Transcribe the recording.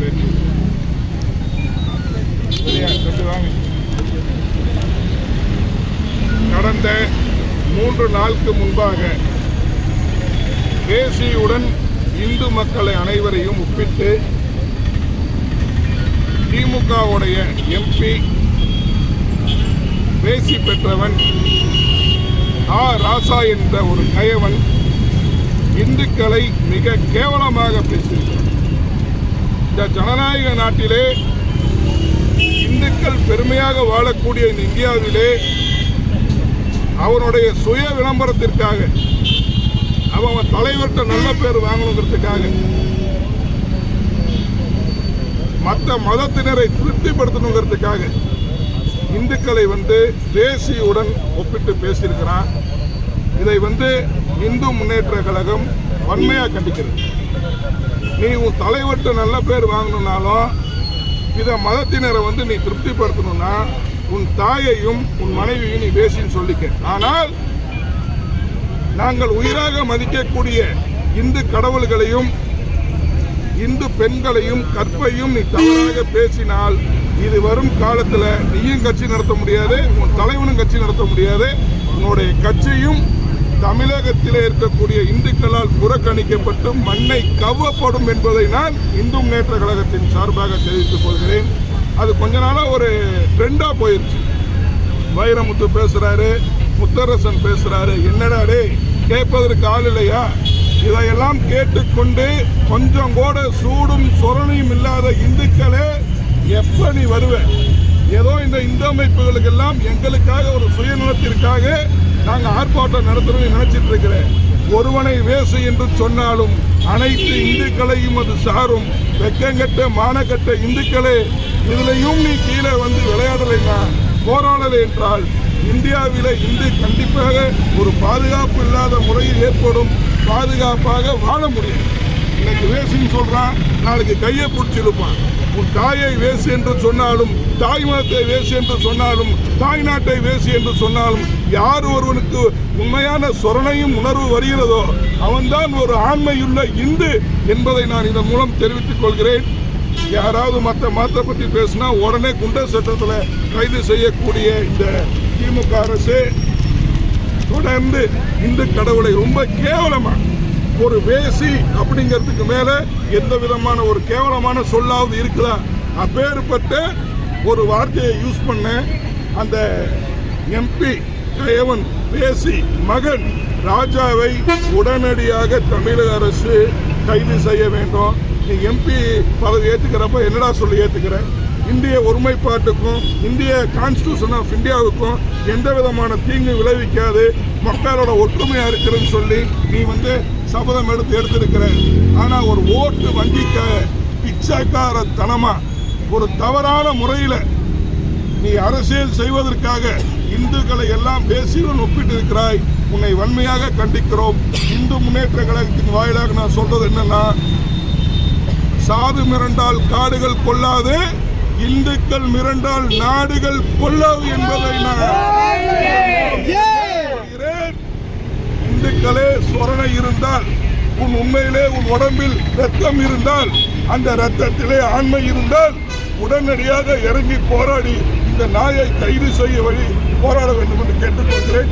பேச்சு. கடந்த 3 நாளுக்கு முன்பாக தேசியுடன் இந்து மக்களை அனைவரையும் ஒப்பிட்டு திமுகவுடைய எம்பி பேசி பெற்றவன் ராசா என்ற ஒரு கயவன் இந்துக்களை மிக கேவலமாக பேசியிருக்கிறார். இந்த ஜனநாயக நாட்டிலே இந்துக்கள் பெருமையாக வாழக்கூடிய இந்த இந்தியாவிலே அவனுடைய சுய விளம்பரத்திற்காக அவன் தலைவர்கிட்ட நல்ல பேர் வாங்கணுங்கிறதுக்காக மற்ற மதத்தினரை திருப்திப்படுத்தணுங்கிறதுக்காக இந்துக்களை தேசியுடன் ஒப்பிட்டு பேசியிருக்கிறான். இதை இந்து முன்னேற்ற கழகம் வன்மையாக கண்டிக்கிறது. நீ உன் தலைவர்கிட்ட நல்ல பேர் வாங்கணும்னாலும் இதை மதத்தினரை நீ திருப்திப்படுத்தணும்னா உன் தாயையும் உன் மனைவியும் நீ பேசின்னு சொல்லிக்க. ஆனால் நாங்கள் உயிராக மதிக்கக்கூடிய இந்து கடவுள்களையும் இந்து பெண்களையும் கற்பையும் நீ தவறாக பேசினால் இது வரும் காலத்தில் நீயும் கட்சி நடத்த முடியாது, உன் தலைவனும் கட்சி நடத்த முடியாது. உன்னுடைய கட்சியும் தமிழகத்திலே இருக்கக்கூடிய இந்துக்களால் புறக்கணிக்கப்பட்டு மண்ணை கவ்வப்படும் என்பதை நான் இந்து முன்னேற்ற கழகத்தின் சார்பாக தெரிவித்துக் கொள்கிறேன். அது கொஞ்ச நாளாக ஒரு ட்ரெண்டாக போயிடுச்சு. வைரமுத்து பேசுகிறாரு, முத்தரசன் பேசுகிறாரு. என்னடா டே கேட்பதற்கு ஆள் இல்லையா? இதையெல்லாம் கேட்டுக்கொண்டு கொஞ்சம் கூட சூடும் சொரணையும் இல்லாத இந்துக்களே எப்ப நீ வருவ? ஏதோ இந்த இந்து அமைப்புகளுக்கெல்லாம் எங்களுக்காக ஒரு சுயநலத்திற்காக நாங்கள் ஆர்ப்பாட்டம் நடத்தணும்னு நினைச்சிட்டு இருக்கிறேன். ஒருவனை வேசு என்று சொன்னாலும் அனைத்து இந்துக்களையும் அது சாரும். வெக்கங்கட்ட மானக்கட்ட இந்துக்களே, இதுலையும் நீ கீழே விளையாடலைன்னா போராடலை என்றால் இந்தியாவிலே இந்து கண்டிப்பாக ஒரு பாதுகாப்பு இல்லாத முறையில் ஏற்படும். பாதுகாப்பாக வாழ முடியும். இன்னைக்கு வேசுன்னு சொல்றான், நாளைக்கு கையை பிடிச்சிருப்பான். உன் தாயை வேசு என்று சொன்னாலும், தாய் மதத்தை வேசு என்று சொன்னாலும், தாய் நாட்டை வேசு என்று சொன்னாலும், யார் ஒருவனுக்கு உண்மையான சொரணையும் உணர்வு வருகிறதோ அவன்தான் ஒரு ஆண்மையுள்ள இந்து என்பதை நான் இதன் மூலம் தெரிவித்துக் கொள்கிறேன். யாராவது மற்ற மதத்தை பற்றி பேசினா உடனே குண்டர் சட்டத்தில் கைது செய்யக்கூடிய இந்த திமுக அரசு தொடர்ந்து இந்து கடவுளை ரொம்ப கேவலமா ஒரு வேசி அப்படிங்கிறதுக்கு மேல எந்த விதமான ஒரு கேவலமான சொல்லாவது இருக்குதா? அப்பேற்பட்ட ஒரு வார்த்தையை யூஸ் பண்ண அந்த எம்பி கயவன் வேசி மகன் ராஜாவை உடனடியாக தமிழக அரசு கைது செய்ய வேண்டும். நீ எம்பி பதவி ஏற்றுக்கிறப்ப என்னடா சொல்லி ஏற்றுக்கிற? இந்திய ஒருமைப்பாட்டுக்கும் இந்திய கான்ஸ்டியூஷன் ஆஃப் இந்தியாவுக்கும் எந்த விதமான தீங்கு விளைவிக்காது, மக்களோட ஒற்றுமையா இருக்கிறன்னு சொல்லி நீ சபதம் எடுத்திருக்கிற. ஆனா ஒரு ஓட்டு வங்கிக்க பிச்சைக்கார தனமா ஒரு தவறான முறையில நீ அரசியல் செய்வதற்காக இந்துக்களை எல்லாம் பேசியுடன் ஒப்பிட்டு இருக்கிறாய். உன்னை வன்மையாக கண்டிக்கிறோம். இந்து முன்னேற்ற கழகத்தின் வாயிலாக நான் சொல்றது என்னன்னா, சாது மிரண்டால் காடுகள் கொள்ளாது, இந்துக்கள் மிரண்டால் நாடுகள் கொள்ளாது என்பதை நான் இந்துக்களே சொரணை இருந்தால், உன் உண்மையிலே உன் உடம்பில் ரத்தம் இருந்தால், அந்த ரத்தத்திலே ஆண்மை இருந்தால் உடனடியாக இறங்கி போராடி இந்த நாயை கைது செய்ய வழி போராட வேண்டும் என்று கேட்டுக்கொள்கிறேன்.